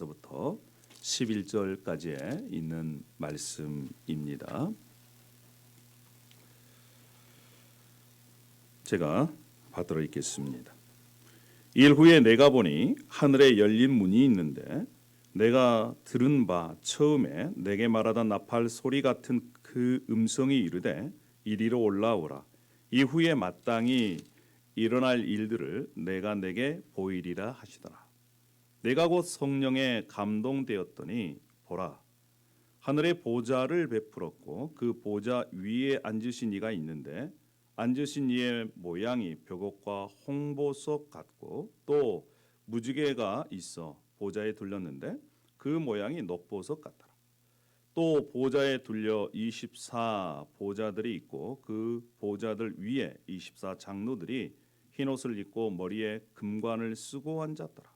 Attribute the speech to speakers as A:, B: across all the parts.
A: 7절에서부터 11절까지에 있는 말씀입니다. 제가 받들어 읽겠습니다. 일 후에 내가 보니 하늘에 열린 문이 있는데 내가 들은 바 처음에 내게 말하던 나팔 소리 같은 그 음성이 이르되 이리로 올라오라. 이후에 마땅히 일어날 일들을 내가 내게 보이리라 하시더라. 내가 곧 성령에 감동되었더니 보라, 하늘에 보좌를 베풀었고 그 보좌 위에 앉으신 이가 있는데 앉으신 이의 모양이 벽옥과 홍보석 같고 또 무지개가 있어 보좌에 둘렸는데 그 모양이 녹보석 같더라. 또 보좌에 둘려 24 보좌들이 있고 그 보좌들 위에 24 장로들이 흰옷을 입고 머리에 금관을 쓰고 앉았더라.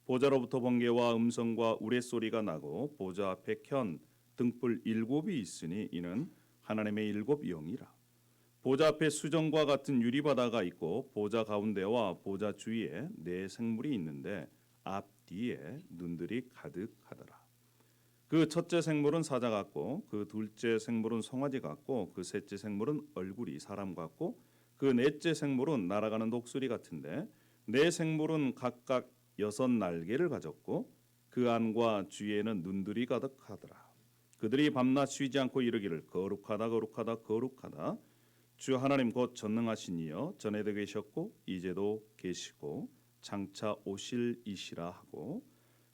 A: 보좌로부터 번개와 음성과 우레소리가 나고 보좌 앞에 켠 등불 7이 있으니 이는 하나님의 7 영이라. 보좌 앞에 수정과 같은 유리바다가 있고 보좌 가운데와 보좌 주위에 4 생물이 있는데 앞뒤에 눈들이 가득하더라. 그 첫째 생물은 사자 같고 그 둘째 생물은 송아지 같고 그 셋째 생물은 얼굴이 사람 같고 그 넷째 생물은 날아가는 독수리 같은데 4 생물은 각각 6 날개를 가졌고 그 안과 주위에는 눈들이 가득하더라. 그들이 밤낮 쉬지 않고 이르기를 거룩하다 거룩하다 거룩하다 주 하나님 곧 전능하신 이여 전에도 계셨고 이제도 계시고 장차 오실 이시라 하고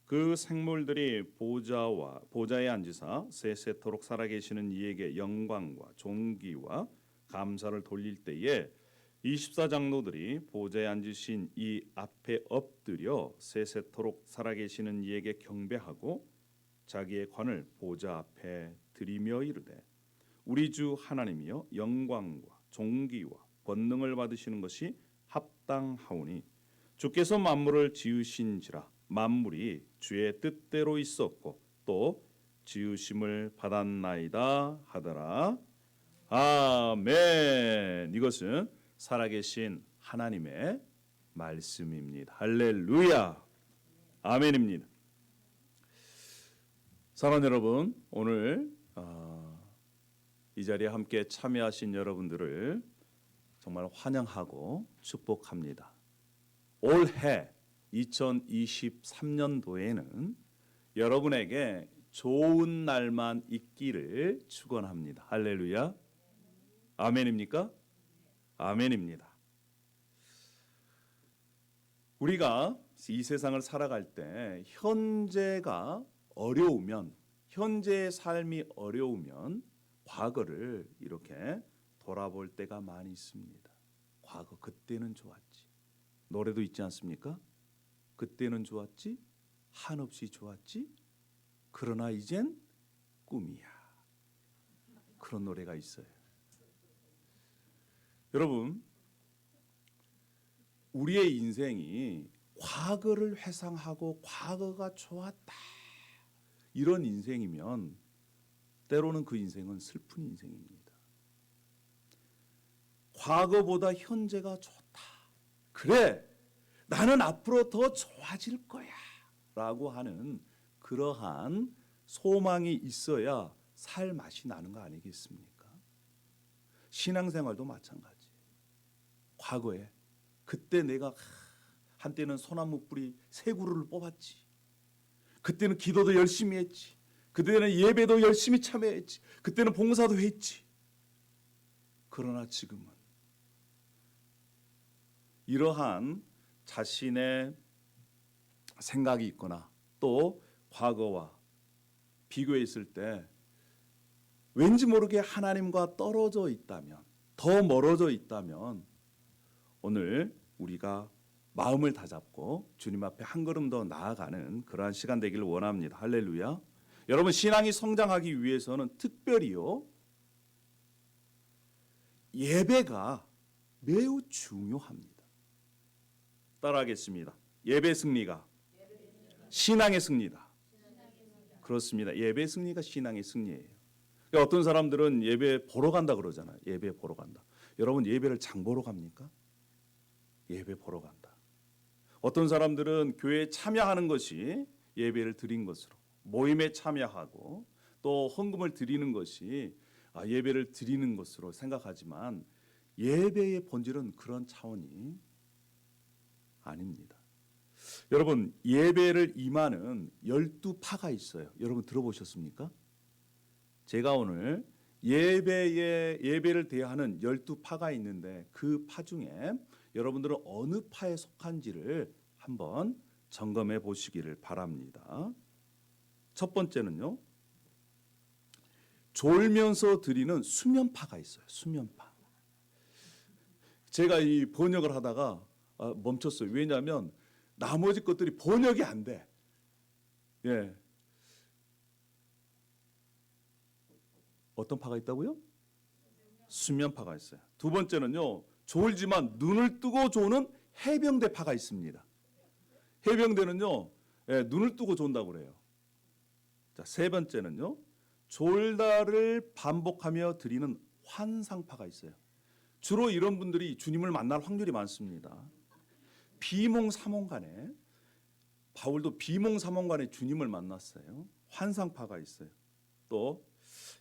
A: 그 생물들이 보좌에 앉으사 세세토록 살아계시는 이에게 영광과 존귀와 감사를 돌릴 때에 24 장로들이 보좌에 앉으신 이 앞에 엎드려 세세토록 살아계시는 이에게 경배하고 자기의 관을 보좌 앞에 드리며 이르되 우리 주 하나님이여 영광과 존귀와 권능을 받으시는 것이 합당하오니 주께서 만물을 지으신지라 만물이 주의 뜻대로 있었고 또 지으심을 받았나이다 하더라. 아멘. 이것은 살아계신 하나님의 말씀입니다. 할렐루야. 아멘입니다. 사랑하는 여러분, 오늘 이 자리에 함께 참여하신 여러분들을 정말 환영하고 축복합니다. 올해 2023년도에는 여러분에게 좋은 날만 있기를 축원합니다. 할렐루야. 아멘입니까? 아멘입니다. 우리가 이 세상을 살아갈 때 현재가 어려우면, 현재의 삶이 어려우면 과거를 이렇게 돌아볼 때가 많이 있습니다. 과거 그때는 좋았지. 노래도 있지 않습니까? 그때는 좋았지, 한없이 좋았지, 그러나 이젠 꿈이야. 그런 노래가 있어요. 여러분, 우리의 인생이 과거를 회상하고 과거가 좋았다 이런 인생이면 때로는 그 인생은 슬픈 인생입니다. 과거보다 현재가 좋다. 그래, 나는 앞으로 더 좋아질 거야 라고 하는 그러한 소망이 있어야 살 맛이 나는 거 아니겠습니까? 신앙생활도 마찬가지. 과거에 그때 내가 한때는 소나무 뿌리 3그루를 뽑았지. 그때는 기도도 열심히 했지. 그때는 예배도 열심히 참여했지. 그때는 봉사도 했지. 그러나 지금은 이러한 자신의 생각이 있거나 또 과거와 비교했을 때 왠지 모르게 하나님과 떨어져 있다면, 더 멀어져 있다면 오늘 우리가 마음을 다잡고 주님 앞에 한 걸음 더 나아가는 그러한 시간 되기를 원합니다. 할렐루야. 여러분, 신앙이 성장하기 위해서는 특별히요, 예배가 매우 중요합니다. 따라하겠습니다. 예배 승리가 신앙의 승리다. 그렇습니다. 예배 승리가 신앙의 승리예요. 그러니까 어떤 사람들은 예배 보러 간다 그러잖아요. 예배 보러 간다. 여러분, 예배를 장 보러 갑니까? 예배 보러 간다. 어떤 사람들은 교회에 참여하는 것이 예배를 드린 것으로, 모임에 참여하고 또 헌금을 드리는 것이 예배를 드리는 것으로 생각하지만 예배의 본질은 그런 차원이 아닙니다. 여러분, 예배를 임하는 12파가 있어요. 여러분 들어보셨습니까? 제가 오늘 예배를 대하는 12파가 있는데 그 파 중에 여러분들은 어느 파에 속한지를 한번 점검해 보시기를 바랍니다. 첫 번째는요, 졸면서 드리는 수면파가 있어요. 수면파. 제가 이 번역을 하다가 멈췄어요. 왜냐하면 나머지 것들이 번역이 안 돼. 예. 어떤 파가 있다고요? 수면파가 있어요. 두 번째는요, 졸지만 눈을 뜨고 조는 해병대 파가 있습니다. 해병대는요, 눈을 뜨고 존다고 그래요. 자, 세 번째는요, 졸다를 반복하며 드리는 환상파가 있어요. 주로 이런 분들이 주님을 만날 확률이 많습니다. 비몽사몽간에, 바울도 비몽사몽간에 주님을 만났어요. 환상파가 있어요. 또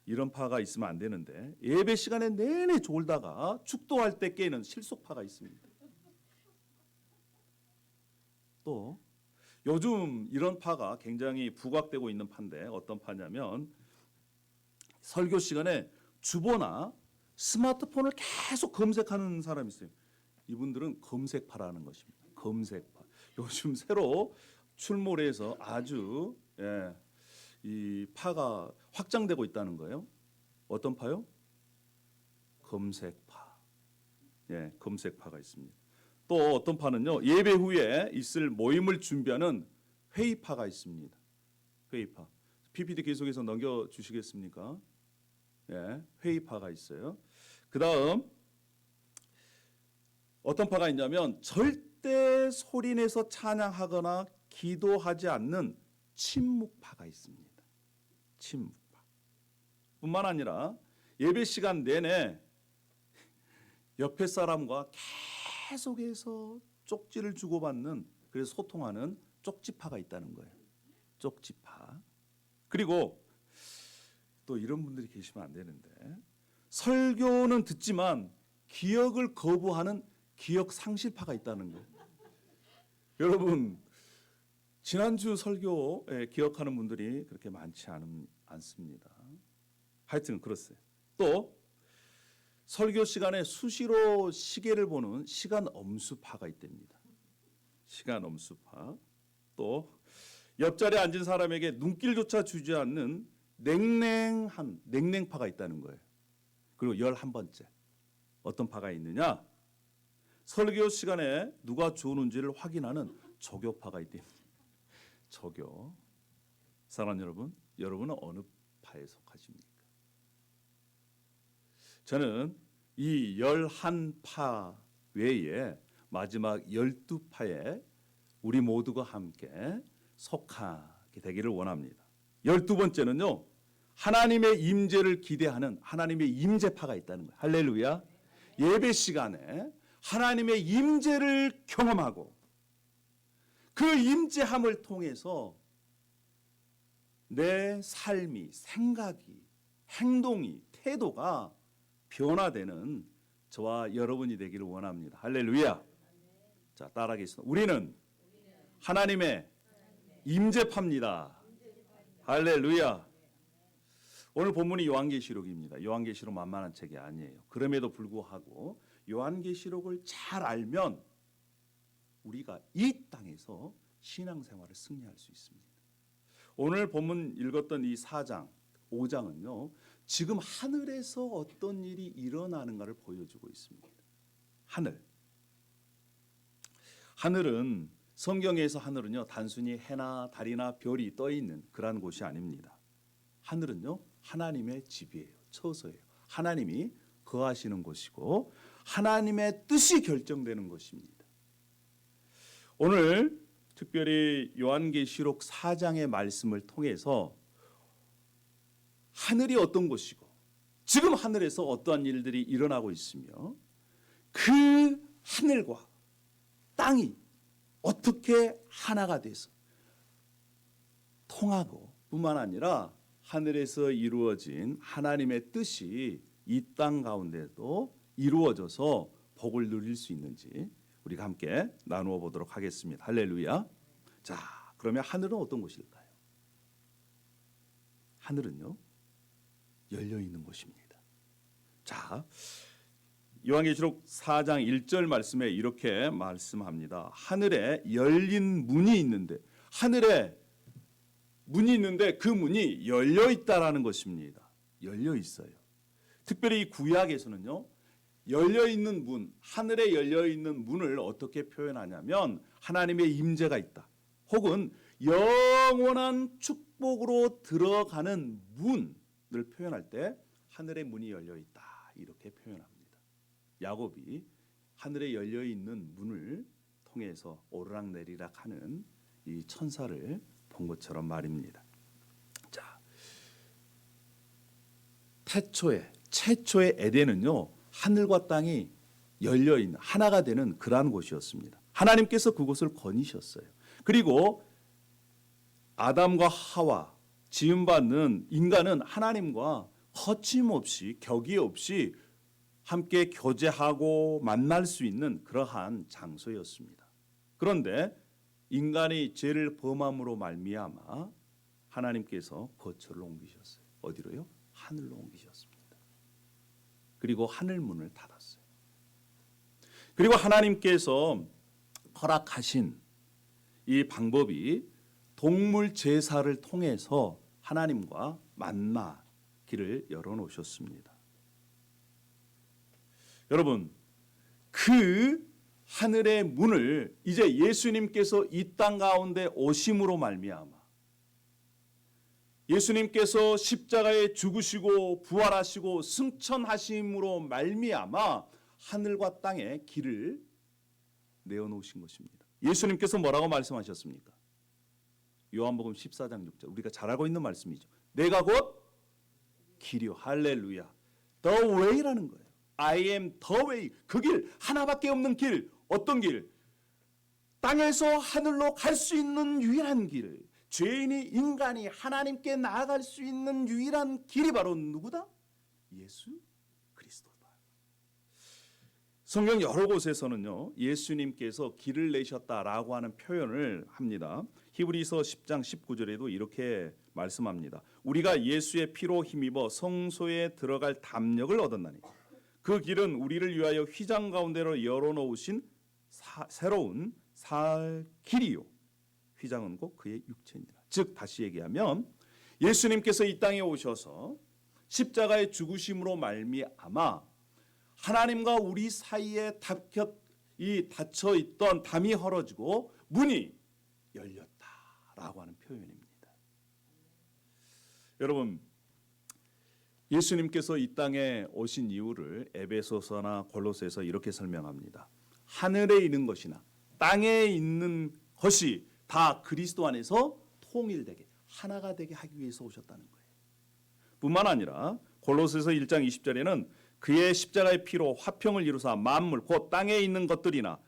A: 이런 파가 있으면 안 되는데, 예배 시간에 내내 졸다가 축도할 때 깨는 실속파가 있습니다. 또 요즘 이런 파가 굉장히 부각되고 있는 파인데, 어떤 파냐면 설교 시간에 주보나 스마트폰을 계속 검색하는 사람이 있어요. 이분들은 검색파라는 것입니다. 검색파. 요즘 새로 출몰해서 아주 이 파가 확장되고 있다는 거예요. 어떤 파요? 검색파. 검색파가 있습니다. 또 어떤 파는요, 예배 후에 있을 모임을 준비하는 회의파가 있습니다. 회의파. PPT 계속해서 넘겨주시겠습니까? 회의파가 있어요. 그 다음 어떤 파가 있냐면 절대 소리내서 찬양하거나 기도하지 않는 침묵파가 있습니다. 침묵파. 뿐만 아니라 예배 시간 내내 옆에 사람과 계속해서 쪽지를 주고받는, 그래서 소통하는 쪽지파가 있다는 거예요. 쪽지파. 그리고 또 이런 분들이 계시면 안 되는데, 설교는 듣지만 기억을 거부하는 기억 상실파가 있다는 거예요. 여러분, 지난주 설교 기억하는 분들이 그렇게 많지 않습니다. 하여튼 그렇어요. 또 설교 시간에 수시로 시계를 보는 시간 엄수파가 있답니다. 시간 엄수파. 또 옆자리에 앉은 사람에게 눈길조차 주지 않는 냉랭한 냉랭파가 있다는 거예요. 그리고 11번째 어떤 파가 있느냐? 설교 시간에 누가 주오는지를 확인하는 조교파가 있답니다. 조교. 사랑하는 여러분, 여러분은 어느 파에 속하십니까? 저는 이 11파 외에 마지막 12파에 우리 모두가 함께 속하게 되기를 원합니다. 12번째는요, 하나님의 임재를 기대하는 하나님의 임재파가 있다는 거예요. 할렐루야. 예배 시간에 하나님의 임재를 경험하고 그 임재함을 통해서 내 삶이, 생각이, 행동이, 태도가 변화되는 저와 여러분이 되기를 원합니다. 할렐루야. 자, 따라하겠습니다. 우리는 하나님의 임재파입니다. 할렐루야. 오늘 본문이 요한계시록입니다. 요한계시록 만만한 책이 아니에요. 그럼에도 불구하고 요한계시록을 잘 알면 우리가 이 땅에서 신앙생활을 승리할 수 있습니다. 오늘 본문 읽었던 이 4장, 5장은요. 지금 하늘에서 어떤 일이 일어나는가를 보여주고 있습니다. 하늘은 성경에서 하늘은요, 단순히 해나 달이나 별이 떠 있는 그러한 곳이 아닙니다. 하늘은요, 하나님의 집이에요. 처소예요. 하나님이 거하시는 곳이고 하나님의 뜻이 결정되는 것입니다. 오늘 특별히 요한계시록 4장의 말씀을 통해서 하늘이 어떤 곳이고 지금 하늘에서 어떠한 일들이 일어나고 있으며 그 하늘과 땅이 어떻게 하나가 돼서 통하고 뿐만 아니라 하늘에서 이루어진 하나님의 뜻이 이 땅 가운데도 이루어져서 복을 누릴 수 있는지 우리가 함께 나누어 보도록 하겠습니다. 할렐루야. 자, 그러면 하늘은 어떤 곳일까요? 하늘은요, 열려 있는 곳입니다. 자, 요한계시록 4장 1절 말씀에 이렇게 말씀합니다. 하늘에 열린 문이 있는데, 하늘에 문이 있는데 그 문이 열려 있다라는 것입니다. 열려 있어요. 특별히 구약에서는요, 열려 있는 문, 하늘에 열려 있는 문을 어떻게 표현하냐면 하나님의 임재가 있다, 혹은 영원한 축복으로 들어가는 문을 표현할 때 하늘의 문이 열려 있다, 이렇게 표현합니다. 야곱이 하늘에 열려 있는 문을 통해서 오르락내리락 하는 이 천사를 본 것처럼 말입니다. 자, 최초의 에덴은요, 하늘과 땅이 열려 있는 하나가 되는 그러한 곳이었습니다. 하나님께서 그곳을 거니셨어요. 그리고 아담과 하와 지음받는 인간은 하나님과 거침없이 격의 없이 함께 교제하고 만날 수 있는 그러한 장소였습니다. 그런데 인간이 죄를 범함으로 말미암아 하나님께서 거처를 옮기셨어요. 어디로요? 하늘로 옮기셨습니다. 그리고 하늘문을 닫았어요. 그리고 하나님께서 허락하신 이 방법이 동물 제사를 통해서 하나님과 만나기를 열어놓으셨습니다. 여러분, 그 하늘의 문을 이제 예수님께서 이 땅 가운데 오심으로 말미암아, 예수님께서 십자가에 죽으시고 부활하시고 승천하심으로 말미암아 하늘과 땅에 길을 내어놓으신 것입니다. 예수님께서 뭐라고 말씀하셨습니까? 요한복음 14장 6절, 우리가 잘 알고 있는 말씀이죠. 내가 곧 길이요. 할렐루야. The way라는 거예요. I am the way. 그 길, 하나밖에 없는 길. 어떤 길? 땅에서 하늘로 갈 수 있는 유일한 길. 죄인이, 인간이 하나님께 나아갈 수 있는 유일한 길이 바로 누구다? 예수 그리스도다. 성경 여러 곳에서는요, 예수님께서 길을 내셨다라고 하는 표현을 합니다. 히브리서 10장 19절에도 이렇게 말씀합니다. 우리가 예수의 피로 힘입어 성소에 들어갈 담력을 얻었나니 그 길은 우리를 위하여 휘장 가운데로 열어놓으신 새로운 살 길이요, 휘장은 곧 그의 육체니라. 즉 다시 얘기하면 예수님께서 이 땅에 오셔서 십자가의 죽으심으로 말미암아 하나님과 우리 사이에 닫혀 있던 담이 헐어지고 문이 열렸다라고 하는 표현입니다. 여러분, 예수님께서 이 땅에 오신 이유를 에베소서나 골로새서 이렇게 설명합니다. 하늘에 있는 것이나 땅에 있는 것이 다 그리스도 안에서 통일되게, 하나가 되게 하기 위해서 오셨다는 거예요. 뿐만 아니라 골로새서 1장 20절에는 그의 십자가의 피로 화평을 이루사 만물 곧 땅에 있는 것들이나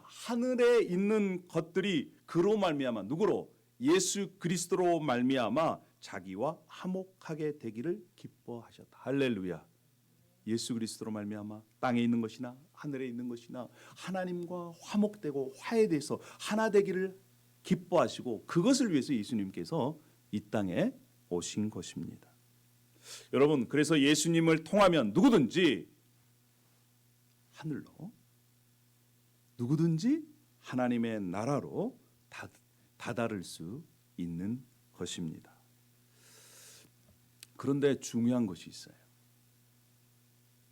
A: 하늘에 있는 것들이 그로 말미암아 누구로? 예수 그리스도로 말미암아 자기와 화목하게 되기를 기뻐하셨다. 할렐루야. 예수 그리스도로 말미암아 땅에 있는 것이나 하늘에 있는 것이나 하나님과 화목되고 화해돼서 하나 되기를 기뻐하시고, 그것을 위해서 예수님께서 이 땅에 오신 것입니다. 여러분, 그래서 예수님을 통하면 누구든지 하늘로, 누구든지 하나님의 나라로 다다를 수 있는 것입니다. 그런데 중요한 것이 있어요.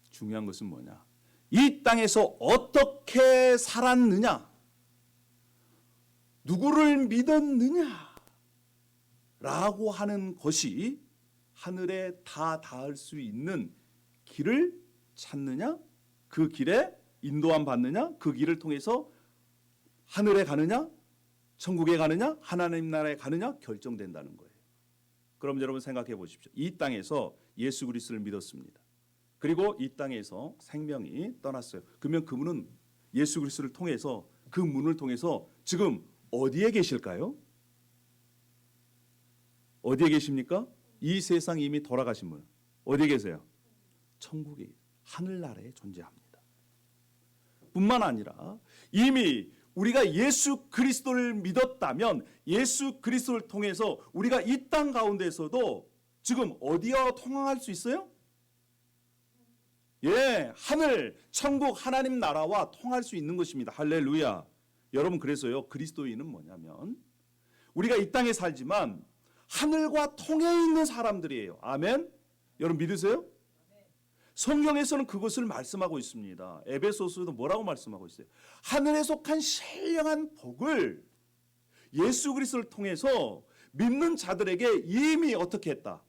A: 중요한 것은 뭐냐? 이 땅에서 어떻게 살았느냐? 누구를 믿었느냐? 라고 하는 것이 하늘에 다 닿을 수 있는 길을 찾느냐? 그 길에 인도함 받느냐? 그 길을 통해서 하늘에 가느냐? 천국에 가느냐? 하나님 나라에 가느냐? 결정된다는 거예요. 그럼 여러분 생각해 보십시오. 이 땅에서 예수 그리스도를 믿었습니다. 그리고 이 땅에서 생명이 떠났어요. 그러면 그분은 예수 그리스도를 통해서, 그 문을 통해서 지금 어디에 계실까요? 어디에 계십니까? 이 세상 이미 돌아가신 분 어디에 계세요? 천국에, 하늘나라에 존재합니다. 뿐만 아니라 이미 우리가 예수 그리스도를 믿었다면 예수 그리스도를 통해서 우리가 이 땅 가운데서도 지금 어디와 통항할 수 있어요? 예, 하늘, 천국, 하나님 나라와 통할 수 있는 것입니다. 할렐루야. 여러분, 그래서요, 그리스도인은 뭐냐면 우리가 이 땅에 살지만 하늘과 통해 있는 사람들이에요. 아멘? 여러분 믿으세요? 성경에서는 그것을 말씀하고 있습니다. 에베소서도 뭐라고 말씀하고 있어요? 하늘에 속한 신령한 복을 예수 그리스도를 통해서 믿는 자들에게 이미 어떻게 했다?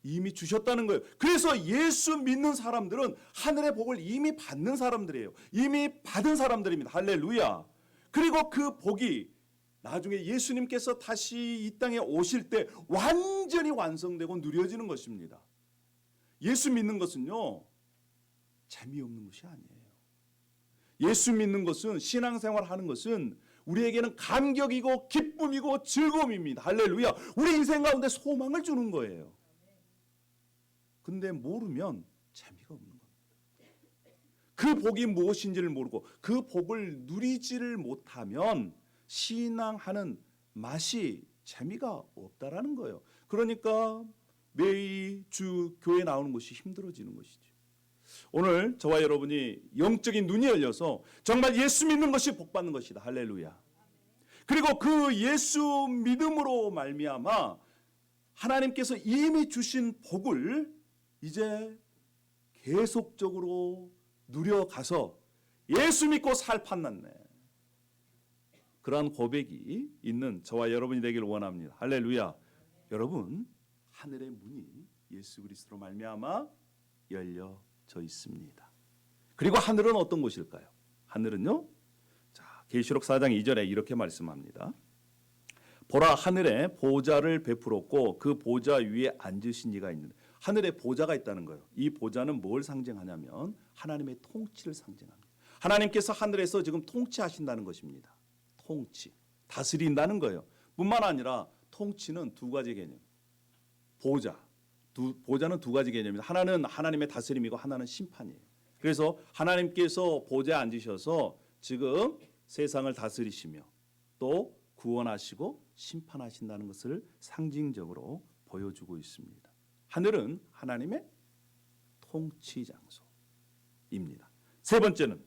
A: 이미 주셨다는 거예요. 그래서 예수 믿는 사람들은 하늘의 복을 이미 받는 사람들이에요. 이미 받은 사람들입니다. 할렐루야. 그리고 그 복이 나중에 예수님께서 다시 이 땅에 오실 때 완전히 완성되고 누려지는 것입니다. 예수 믿는 것은요, 재미없는 것이 아니에요. 예수 믿는 것은, 신앙생활 하는 것은 우리에게는 감격이고 기쁨이고 즐거움입니다. 할렐루야. 우리 인생 가운데 소망을 주는 거예요. 근데 모르면 재미가 없는 겁니다. 그 복이 무엇인지를 모르고 그 복을 누리지를 못하면 신앙하는 맛이, 재미가 없다라는 거예요. 그러니까 매일 주 교회 나오는 것이 힘들어지는 것이죠. 오늘 저와 여러분이 영적인 눈이 열려서 정말 예수 믿는 것이 복 받는 것이다. 할렐루야. 그리고 그 예수 믿음으로 말미암아 하나님께서 이미 주신 복을 이제 계속적으로 누려가서 예수 믿고 살 판났네. 그러한 고백이 있는 저와 여러분이 되기를 원합니다. 할렐루야. 여러분, 하늘의 문이 예수 그리스도로 말미암아 열려져 있습니다. 그리고 하늘은 어떤 곳일까요? 하늘은요, 자, 계시록 4장 2절에 이렇게 말씀합니다. 보라, 하늘에 보좌를 베풀었고 그 보좌 위에 앉으신 이가 있는데, 하늘에 보좌가 있다는 거예요. 이 보좌는 뭘 상징하냐면 하나님의 통치를 상징합니다. 하나님께서 하늘에서 지금 통치하신다는 것입니다. 통치, 다스린다는 거예요. 뿐만 아니라 통치는 두 가지 개념. 보좌는 두 가지 개념입니다. 하나는 하나님의 다스림이고 하나는 심판이에요. 그래서 하나님께서 보좌에 앉으셔서 지금 세상을 다스리시며 또 구원하시고 심판하신다는 것을 상징적으로 보여주고 있습니다. 하늘은 하나님의 통치 장소입니다. 세 번째는,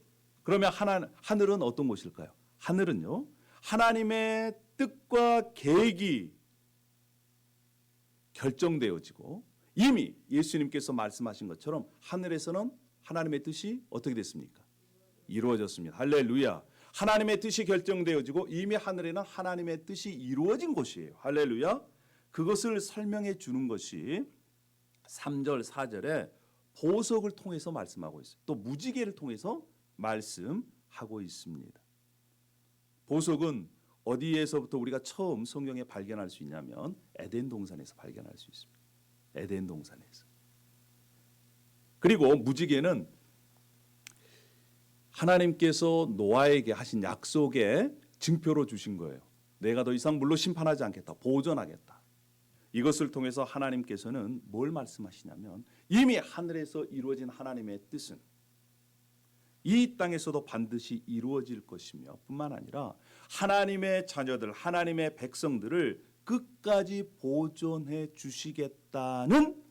A: 그러면 하늘은 어떤 곳일까요? 하늘은요, 하나님의 뜻과 계획이 결정되어지고 이미 예수님께서 말씀하신 것처럼 하늘에서는 하나님의 뜻이 어떻게 됐습니까? 이루어졌습니다. 할렐루야. 하나님의 뜻이 결정되어지고 이미 하늘에는 하나님의 뜻이 이루어진 곳이에요. 할렐루야. 그것을 설명해 주는 것이 3절, 4절에 보석을 통해서 말씀하고 있어요. 또 무지개를 통해서 말씀하고 있습니다. 보석은 어디에서부터 우리가 처음 성경에 발견할 수 있냐면 에덴 동산에서 발견할 수 있습니다. 에덴 동산에서. 그리고 무지개는 하나님께서 노아에게 하신 약속의 증표로 주신 거예요. 내가 더 이상 물로 심판하지 않겠다. 보존하겠다. 이것을 통해서 하나님께서는 뭘 말씀하시냐면 이미 하늘에서 이루어진 하나님의 뜻은 이 땅에서도 반드시 이루어질 것이며 뿐만 아니라 하나님의 자녀들, 하나님의 백성들을 끝까지 보존해 주시겠다는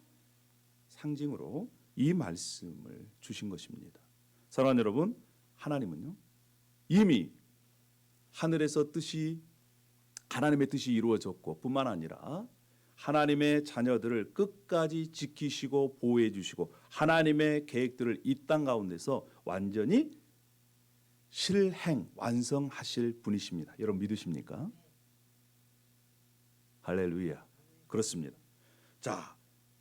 A: 상징으로 이 말씀을 주신 것입니다. 사랑하는 여러분, 하나님은요, 이미 하늘에서 하나님의 뜻이 이루어졌고 뿐만 아니라 하나님의 자녀들을 끝까지 지키시고 보호해 주시고 하나님의 계획들을 이 땅 가운데서 완전히 실행, 완성하실 분이십니다. 여러분 믿으십니까? 할렐루야. 그렇습니다. 자,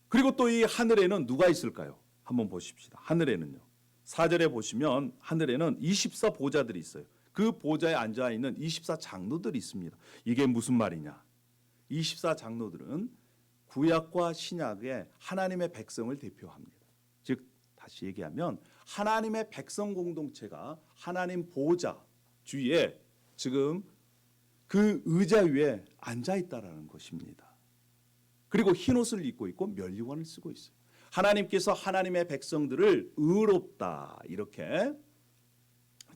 A: 그리고 또 이 하늘에는 누가 있을까요? 한번 보십시다. 하늘에는요, 4절에 보시면 하늘에는 24 보좌들이 있어요. 그 보좌에 앉아 있는 24 장로들이 있습니다. 이게 무슨 말이냐? 24 장로들은 구약과 신약의 하나님의 백성을 대표합니다. 즉 다시 얘기하면 하나님의 백성 공동체가 하나님 보좌 주위에 지금 그 의자 위에 앉아 있다라는 것입니다.
B: 그리고 흰옷을 입고 있고 면류관을 쓰고 있어요. 하나님께서 하나님의 백성들을 의롭다 이렇게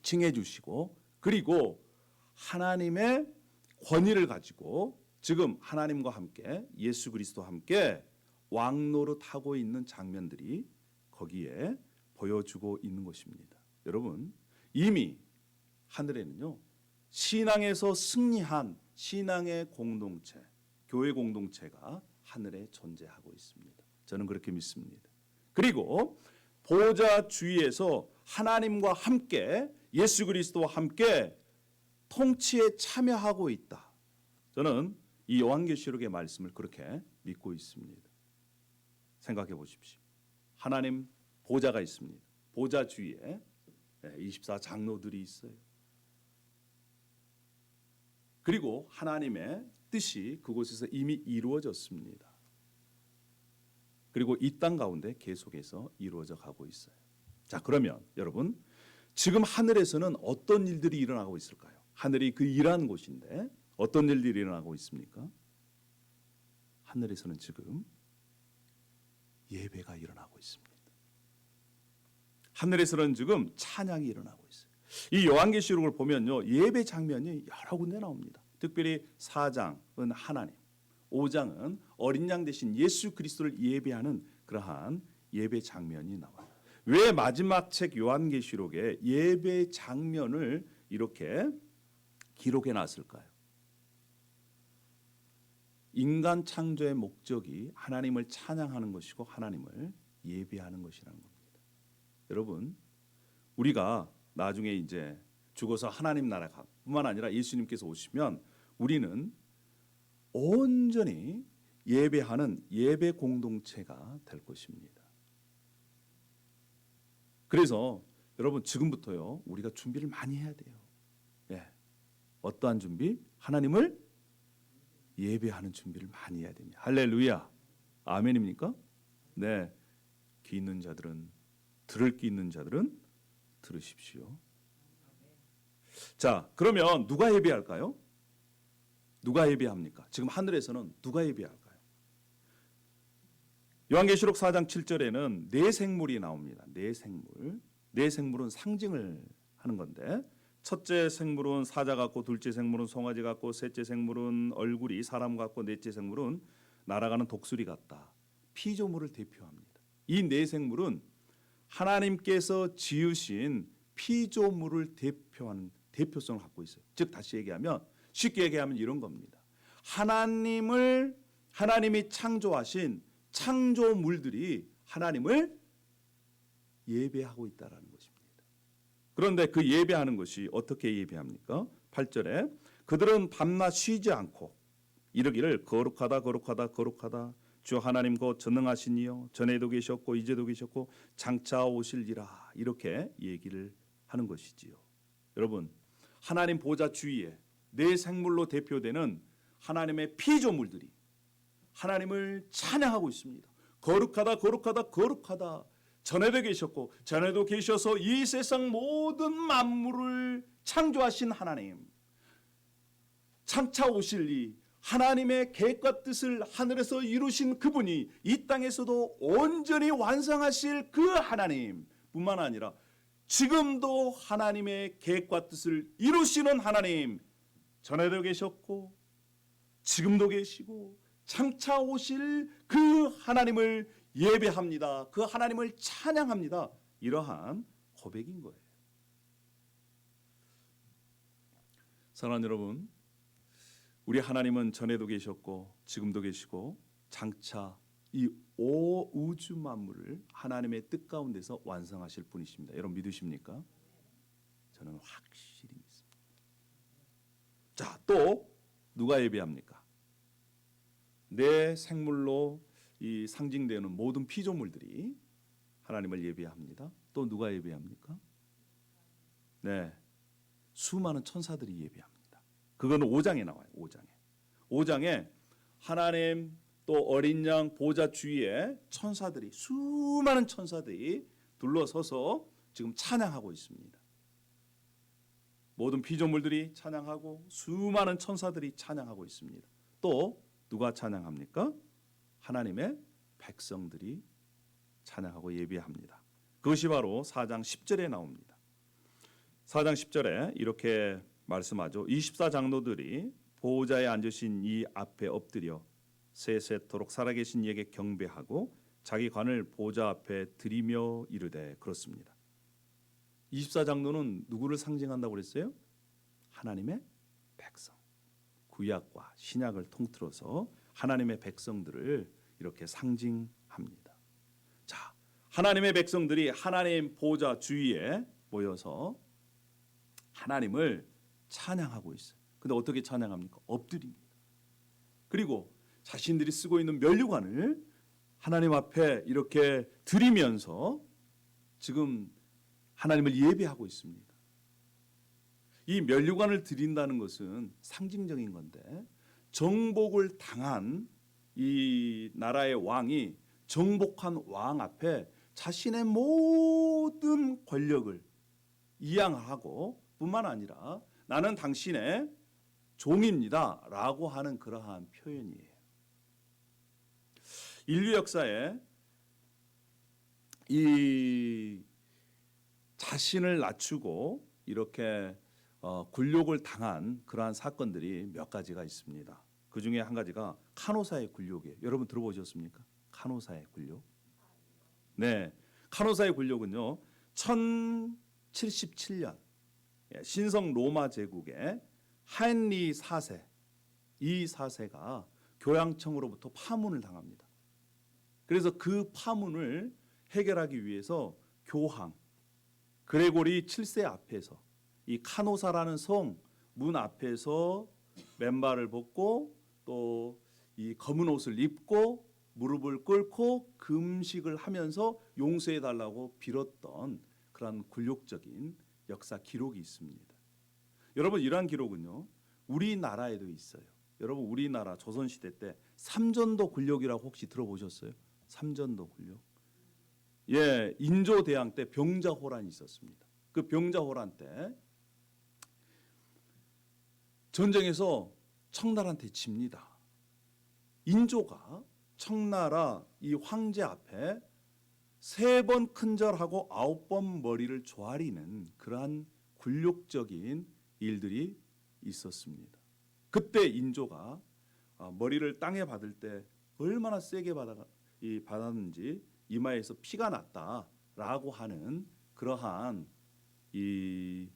B: 칭해 주시고, 그리고 하나님의 권위를 가지고 지금 하나님과 함께 예수 그리스도와 함께 왕노릇하고 있는 장면들이 거기에 보여주고 있는 것입니다. 여러분, 이미 하늘에는요, 신앙에서 승리한 신앙의 공동체, 교회 공동체가 하늘에 존재하고 있습니다. 저는 그렇게 믿습니다. 그리고 보좌 주위에서 하나님과 함께 예수 그리스도와 함께 통치에 참여하고 있다. 저는 이 요한계시록의 말씀을 그렇게 믿고 있습니다. 생각해 보십시오. 하나님 보좌가 있습니다. 보좌 주위에 24 장로들이 있어요. 그리고 하나님의 뜻이 그곳에서 이미 이루어졌습니다. 그리고 이 땅 가운데 계속해서 이루어져 가고 있어요. 자, 그러면 여러분, 지금 하늘에서는 어떤 일들이 일어나고 있을까요? 하늘이 그 일하는 곳인데 어떤 일들이 일어나고 있습니까? 하늘에서는 지금 예배가 일어나고 있습니다. 하늘에서는 지금 찬양이 일어나고 있어요. 이 요한계시록을 보면요, 예배 장면이 여러 군데 나옵니다. 특별히 4장은 하나님, 5장은 어린 양 대신 예수 그리스도를 예배하는 그러한 예배 장면이 나와요. 왜 마지막 책 요한계시록에 예배 장면을 이렇게 기록해 놨을까요? 인간 창조의 목적이 하나님을 찬양하는 것이고 하나님을 예배하는 것이라는 겁니다. 여러분, 우리가 나중에 이제 죽어서 하나님 나라가 뿐만 아니라 예수님께서 오시면 우리는 온전히 예배하는 예배 공동체가 될 것입니다. 그래서 여러분, 지금부터요, 우리가 준비를 많이 해야 돼요. 예. 어떠한 준비? 하나님을 예배하는 준비를 많이 해야 됩니다. 할렐루야. 아멘입니까? 네. 귀 있는 자들은, 들을 귀 있는 자들은 들으십시오. 자, 그러면 누가 예배할까요? 누가 예배합니까? 지금 하늘에서는 누가 예배할까요? 요한계시록 4장 7절에는 네 생물이 나옵니다. 네 생물. 네 생물은 상징을 하는 건데, 첫째 생물은 사자 같고, 둘째 생물은 송아지 같고, 셋째 생물은 얼굴이 사람 같고, 넷째 생물은 날아가는 독수리 같다. 피조물을 대표합니다. 이 네 생물은 하나님께서 지으신 피조물을 대표하는 대표성을 갖고 있어요. 즉 다시 얘기하면, 쉽게 얘기하면 이런 겁니다. 하나님이 창조하신 창조물들이 하나님을 예배하고 있다라는 것입니다. 그런데 그 예배하는 것이 어떻게 예배합니까? 8절에 그들은 밤낮 쉬지 않고 이르기를 거룩하다 거룩하다 거룩하다 주 하나님 곧 전능하신 이여 전에도 계셨고 이제도 계셨고 장차 오실리라, 이렇게 얘기를 하는 것이지요. 여러분, 하나님 보좌 주위에 네 생물로 대표되는 하나님의 피조물들이 하나님을 찬양하고 있습니다. 거룩하다 거룩하다 거룩하다. 전에도 계셨고 전에도 계셔서 이 세상 모든 만물을 창조하신 하나님, 장차 오실 이 하나님의 계획과 뜻을 하늘에서 이루신 그분이 이 땅에서도 온전히 완성하실 그 하나님 뿐만 아니라 지금도 하나님의 계획과 뜻을 이루시는 하나님, 전에도 계셨고 지금도 계시고 장차 오실 그 하나님을 예배합니다. 그 하나님을 찬양합니다. 이러한 고백인 거예요. 사랑하는 여러분, 우리 하나님은 전에도 계셨고 지금도 계시고 장차 이 우주 만물을 하나님의 뜻 가운데서 완성하실 분이십니다. 여러분 믿으십니까? 저는 확실히 믿습니다. 자, 또 누가 예배합니까? 내 생물로 이 상징되는 모든 피조물들이 하나님을 예배합니다. 또 누가 예배합니까? 네, 수많은 천사들이 예배합니다. 그거는 5장에 나와요. 5장에 하나님 또 어린 양 보좌 주위에 천사들이, 수많은 천사들이 둘러서서 지금 찬양하고 있습니다. 모든 피조물들이 찬양하고 수많은 천사들이 찬양하고 있습니다. 또 누가 찬양합니까?
A: 하나님의 백성들이 찬양하고 예배합니다. 그것이 바로 4장 10절에 나옵니다. 4장 10절에 이렇게 말씀하죠. 24장로들이 보호자에 앉으신 이 앞에 엎드려 세세토록 살아계신 이에게 경배하고 자기 관을 보호자 앞에 드리며 이르되. 그렇습니다. 24장로는 누구를 상징한다고 그랬어요? 하나님의 백성. 구약과 신약을 통틀어서 하나님의 백성들을 이렇게 상징합니다. 자, 하나님의 백성들이 하나님 보호자 주위에 모여서 하나님을 찬양하고 있어요. 근데 어떻게 찬양합니까? 엎드립니다. 그리고 자신들이 쓰고 있는 면류관을 하나님 앞에 이렇게 드리면서 지금 하나님을 예배하고 있습니다. 이 면류관을 드린다는 것은 상징적인 건데, 정복을 당한 이 나라의 왕이 정복한 왕 앞에 자신의 모든 권력을 이양하고 뿐만 아니라 나는 당신의 종입니다 라고 하는 그러한 표현이에요. 인류 역사에 이 자신을 낮추고 이렇게 굴욕을 당한 그러한 사건들이 몇 가지가 있습니다. 그 중에 한 가지가 카노사의 굴욕이에요. 여러분 들어보셨습니까? 카노사의 굴욕. 네, 카노사의 굴욕은요 1077년 신성 로마 제국의 하엔리 4세, 이 4세가 교양청으로부터 파문을 당합니다. 그래서 그 파문을 해결하기 위해서 교황 그레고리 7세 앞에서 이 카노사라는 성 문 앞에서 맨발을 벗고 또 이 검은 옷을 입고 무릎을 꿇고 금식을 하면서 용서해 달라고 빌었던 그런 굴욕적인 역사 기록이 있습니다. 여러분 이러한 기록은요 우리나라에도 있어요. 여러분 우리나라 조선시대 때 삼전도 굴욕이라고 혹시 들어보셨어요? 삼전도 굴욕. 예, 인조대왕 때 병자호란이 있었습니다. 그 병자호란 때 전쟁에서 청나라한테 집니다. 인조가 청나라 이 황제 앞에 3번 큰절하고 9번 머리를 조아리는 그러한 굴욕적인 일들이 있었습니다. 그때 인조가 머리를 땅에 받을 때 얼마나 세게 받았는지 이마에서 피가 났다라고 하는 그러한 이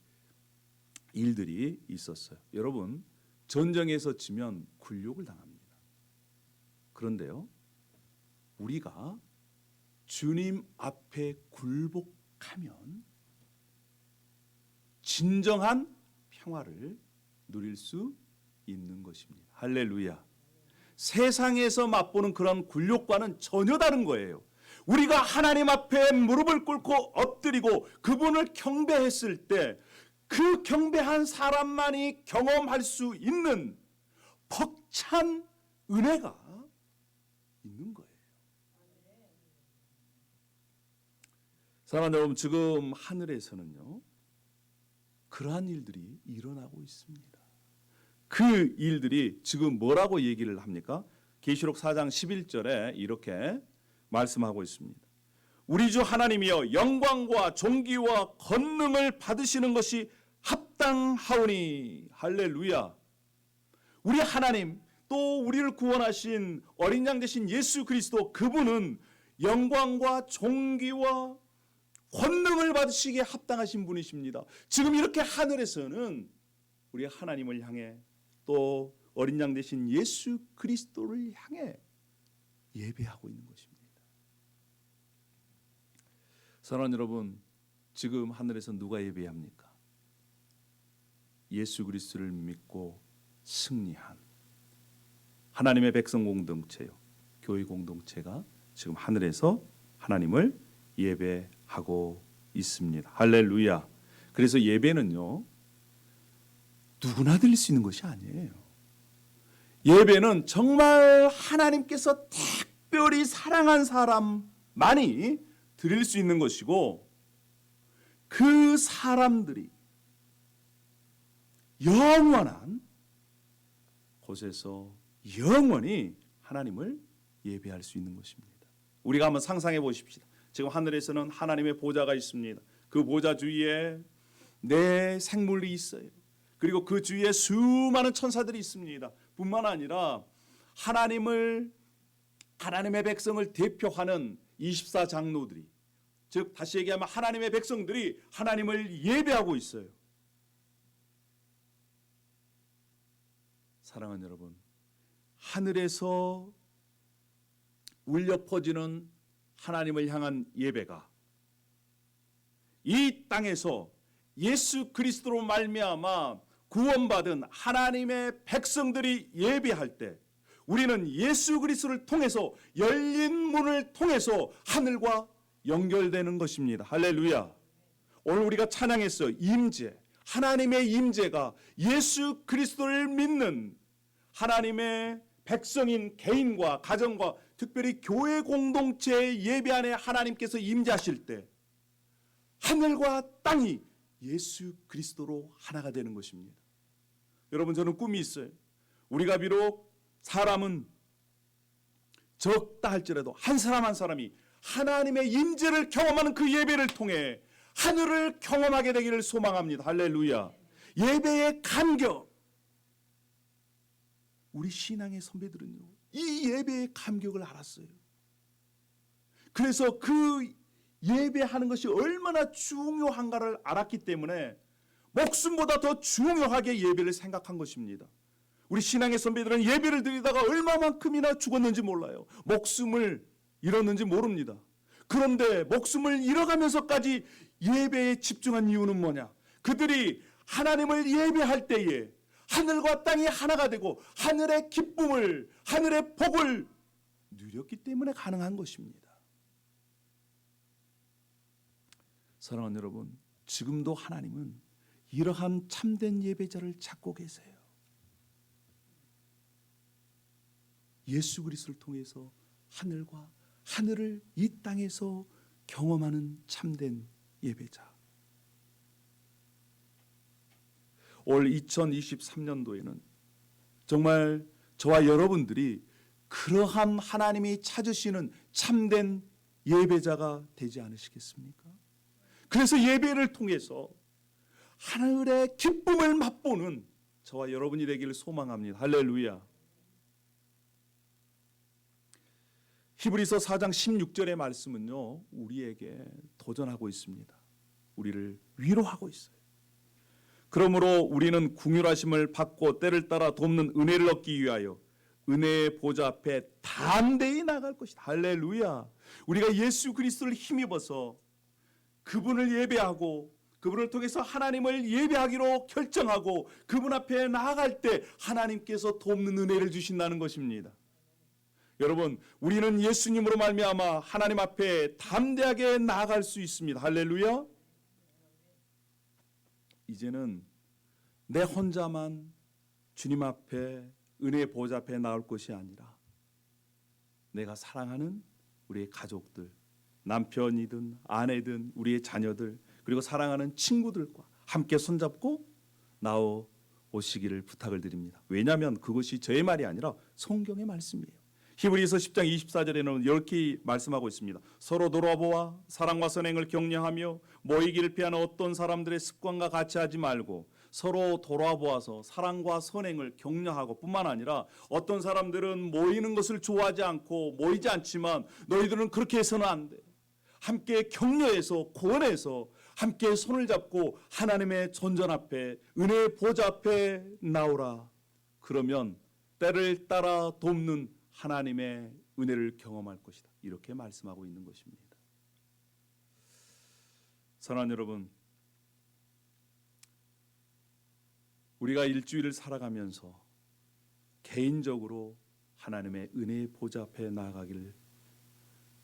A: 일들이 있었어요. 여러분 전쟁에서 지면 굴욕을 당합니다. 그런데요 우리가 주님 앞에 굴복하면 진정한 평화를 누릴 수 있는 것입니다. 할렐루야. 세상에서 맛보는 그런 굴욕과는 전혀 다른 거예요. 우리가 하나님 앞에 무릎을 꿇고 엎드리고 그분을 경배했을 때 그 경배한 사람만이 경험할 수 있는 벅찬 은혜가 있는 거예요. 사랑하는 여러분, 지금 하늘에서는요 그러한 일들이 일어나고 있습니다. 그 일들이 지금 뭐라고 얘기를 합니까? 계시록 4장 11절에 이렇게 말씀하고 있습니다. 우리 주 하나님이여 영광과 존귀와 권능을 받으시는 것이 합당하오니. 할렐루야. 우리 하나님 또 우리를 구원하신 어린 양 되신 예수 그리스도, 그분은 영광과 존귀와 권능을 받으시기에 합당하신 분이십니다. 지금 이렇게 하늘에서는 우리 하나님을 향해 또 어린 양 되신 예수 그리스도를 향해 예배하고 있는 것입니다. 사랑하는 여러분, 지금 하늘에서 누가 예배합니까? 예수 그리스도를 믿고 승리한 하나님의 백성 공동체요, 교회 공동체가 지금 하늘에서 하나님을 예배하고 있습니다. 할렐루야. 그래서 예배는요 누구나 드릴 수 있는 것이 아니에요. 예배는 정말 하나님께서 특별히 사랑한 사람만이 드릴 수 있는 것이고, 그 사람들이 영원한 곳에서 영원히 하나님을
B: 예배할 수 있는 것입니다. 우리가 한번 상상해 보십시다. 지금 하늘에서는 하나님의 보좌가 있습니다. 그 보좌 주위에 내 생물이 있어요. 그리고 그 주위에 수많은 천사들이 있습니다. 뿐만 아니라 하나님의 백성을 대표하는 24장로들이, 즉 다시 얘기하면 하나님의 백성들이 하나님을 예배하고 있어요. 사랑하는 여러분, 하늘에서 울려 퍼지는 하나님을 향한 예배가 이 땅에서 예수 그리스도로 말미암아 구원받은 하나님의 백성들이 예배할 때 우리는 예수 그리스도를 통해서 열린 문을 통해서 하늘과 연결되는 것입니다. 할렐루야. 오늘 우리가 찬양했어요. 임재, 하나님의 임재가 예수 그리스도를 믿는 하나님의 백성인 개인과 가정과 특별히 교회 공동체의 예배 안에 하나님께서 임재하실 때 하늘과 땅이 예수 그리스도로 하나가 되는 것입니다. 여러분, 저는 꿈이 있어요. 우리가 비록 사람은 적다 할지라도 한 사람 한 사람이 하나님의 임재를 경험하는 그 예배를 통해 하늘을 경험하게 되기를 소망합니다. 할렐루야. 예배의 감격. 우리 신앙의 선배들은요, 이 예배의 감격을 알았어요. 그래서 그 예배하는 것이 얼마나 중요한가를 알았기 때문에 목숨보다 더 중요하게 예배를 생각한 것입니다. 우리 신앙의 선배들은 예배를 드리다가 얼마만큼이나 죽었는지 몰라요. 목숨을 잃었는지 모릅니다. 그런데 목숨을 잃어가면서까지 예배에 집중한 이유는 뭐냐? 그들이 하나님을 예배할 때에 하늘과 땅이 하나가 되고 하늘의 기쁨을, 하늘의 복을 누렸기 때문에 가능한 것입니다. 사랑하는 여러분, 지금도 하나님은 이러한 참된 예배자를 찾고 계세요. 예수 그리스도를 통해서 하늘을 이 땅에서 경험하는 참된 예배자. 올 2023년도에는 정말 저와 여러분들이 그러한 하나님이 찾으시는 참된 예배자가 되지 않으시겠습니까? 그래서 예배를 통해서 하늘의 기쁨을 맛보는 저와 여러분이 되기를 소망합니다. 할렐루야. 히브리서 4장 16절의 말씀은요, 우리에게 도전하고 있습니다. 우리를 위로하고 있어요. 그러므로 우리는 긍휼하심을 받고 때를 따라 돕는 은혜를 얻기 위하여 은혜의 보좌 앞에 담대히 나갈 것이다. 할렐루야. 우리가 예수 그리스도를 힘입어서 그분을 예배하고 그분을 통해서 하나님을 예배하기로 결정하고 그분 앞에 나아갈 때 하나님께서 돕는 은혜를 주신다는 것입니다. 여러분, 우리는 예수님으로 말미암아 하나님 앞에 담대하게 나아갈 수 있습니다. 할렐루야. 이제는 내 혼자만 주님 앞에 은혜의 보좌 앞에 나올 것이 아니라 내가 사랑하는 우리의 가족들, 남편이든 아내든 우리의 자녀들, 그리고 사랑하는 친구들과 함께 손잡고 나오시기를 부탁을 드립니다. 왜냐하면 그것이 저의 말이 아니라 성경의 말씀이에요. 히브리서 10장 24절에는 이렇게 말씀하고 있습니다. 서로 돌아보아 사랑과 선행을 격려하며 모이기를 피하는 어떤 사람들의 습관과 같이 하지 말고 서로 돌아보아서 사랑과 선행을 격려하고 뿐만 아니라 어떤 사람들은 모이는 것을 좋아하지 않고 모이지 않지만 너희들은 그렇게 해서는 안 돼. 함께 격려해서 구원해서 함께 손을 잡고 하나님의 존전 앞에 은혜의 보좌 앞에 나오라. 그러면 때를 따라 돕는 하나님의 은혜를 경험할 것이다. 이렇게 말씀하고 있는 것입니다. 사랑하는 여러분, 우리가 일주일을 살아가면서 개인적으로 하나님의 은혜의 보좌 앞에 나아가기를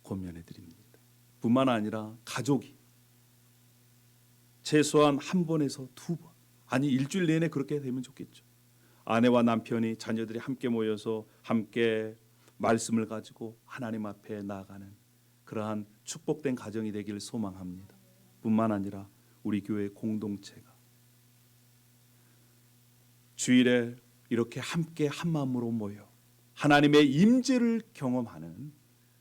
B: 권면해 드립니다. 뿐만 아니라 가족이 최소한 한 번에서 두 번, 아니 일주일 내내 그렇게 되면 좋겠죠. 아내와 남편이, 자녀들이 함께 모여서 함께 말씀을 가지고 하나님 앞에 나아가는 그러한 축복된 가정이 되기를 소망합니다. 뿐만 아니라 우리 교회 공동체가 주일에 이렇게 함께 한 마음으로 모여
A: 하나님의 임재를 경험하는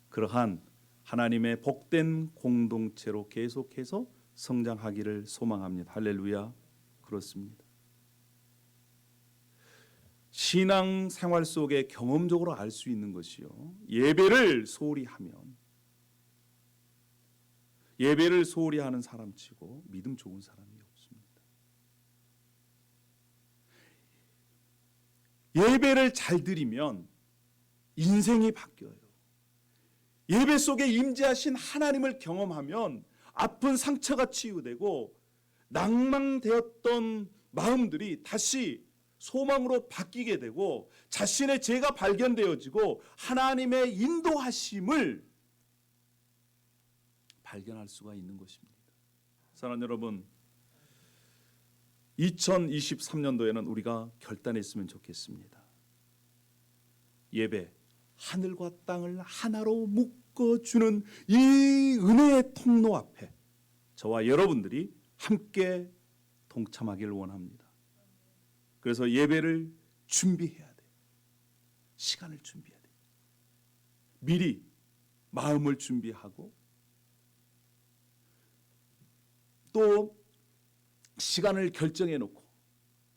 A: 그러한 하나님의 복된 공동체로 계속해서 성장하기를 소망합니다. 할렐루야. 그렇습니다. 신앙 생활 속에 경험적으로 알 수 있는 것이요, 예배를 소홀히 하면, 예배를 소홀히 하는 사람치고 믿음 좋은 사람이 없습니다. 예배를 잘 드리면 인생이 바뀌어요. 예배 속에 임재하신 하나님을 경험하면 아픈 상처가 치유되고 낭망되었던 마음들이 다시 소망으로 바뀌게 되고 자신의 죄가 발견되어지고 하나님의 인도하심을 발견할 수가 있는 것입니다. 사랑하는 여러분, 2023년도에는 우리가 결단했으면 좋겠습니다. 예배, 하늘과 땅을 하나로 묶어주는 이 은혜의 통로 앞에 저와 여러분들이 함께 동참하기를 원합니다. 그래서 예배를 준비해야 돼요. 시간을 준비해야 돼요. 미리 마음을 준비하고 또 시간을 결정해 놓고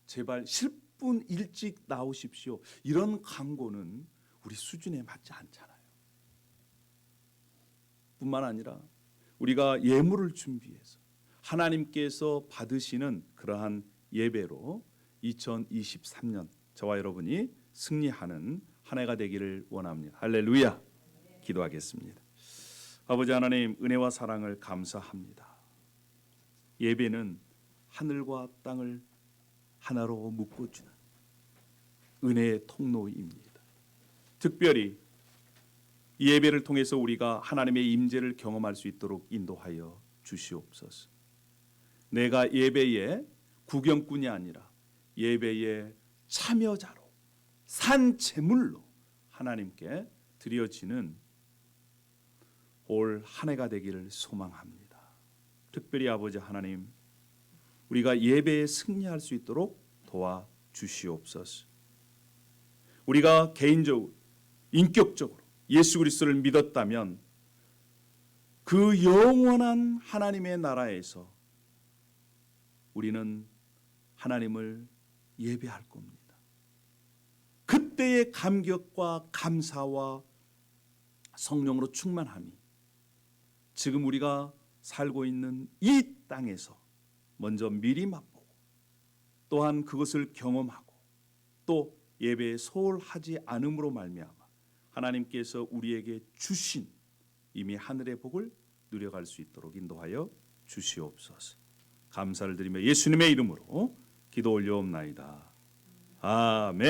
A: 제발 10분 일찍 나오십시오. 이런 광고는 우리 수준에 맞지 않잖아요. 뿐만 아니라 우리가 예물을 준비해서 하나님께서 받으시는 그러한 예배로 2023년 저와 여러분이 승리하는 한 해가 되기를 원합니다. 할렐루야. 기도하겠습니다. 아버지 하나님, 은혜와 사랑을 감사합니다. 예배는 하늘과 땅을 하나로 묶어주는 은혜의 통로입니다. 특별히 이 예배를 통해서 우리가 하나님의 임재를 경험할 수 있도록 인도하여 주시옵소서. 내가 예배의 구경꾼이 아니라 예배의 참여자로, 산 제물로 하나님께 드려지는 올 한 해가 되기를 소망합니다. 특별히 아버지 하나님, 우리가 예배에 승리할 수 있도록 도와주시옵소서. 우리가 개인적으로, 인격적으로 예수 그리스도를 믿었다면 그 영원한 하나님의 나라에서 우리는 하나님을 예배할 겁니다. 그때의 감격과 감사와 성령으로 충만함이 지금 우리가 살고 있는 이 땅에서 먼저 미리 맛보고 또한 그것을 경험하고 또 예배에 소홀하지 않음으로 말미암아 하나님께서 우리에게 주신 이미 하늘의 복을 누려갈 수 있도록 인도하여 주시옵소서. 감사를 드리며 예수님의 이름으로 기도 올려옵나이다. 아멘.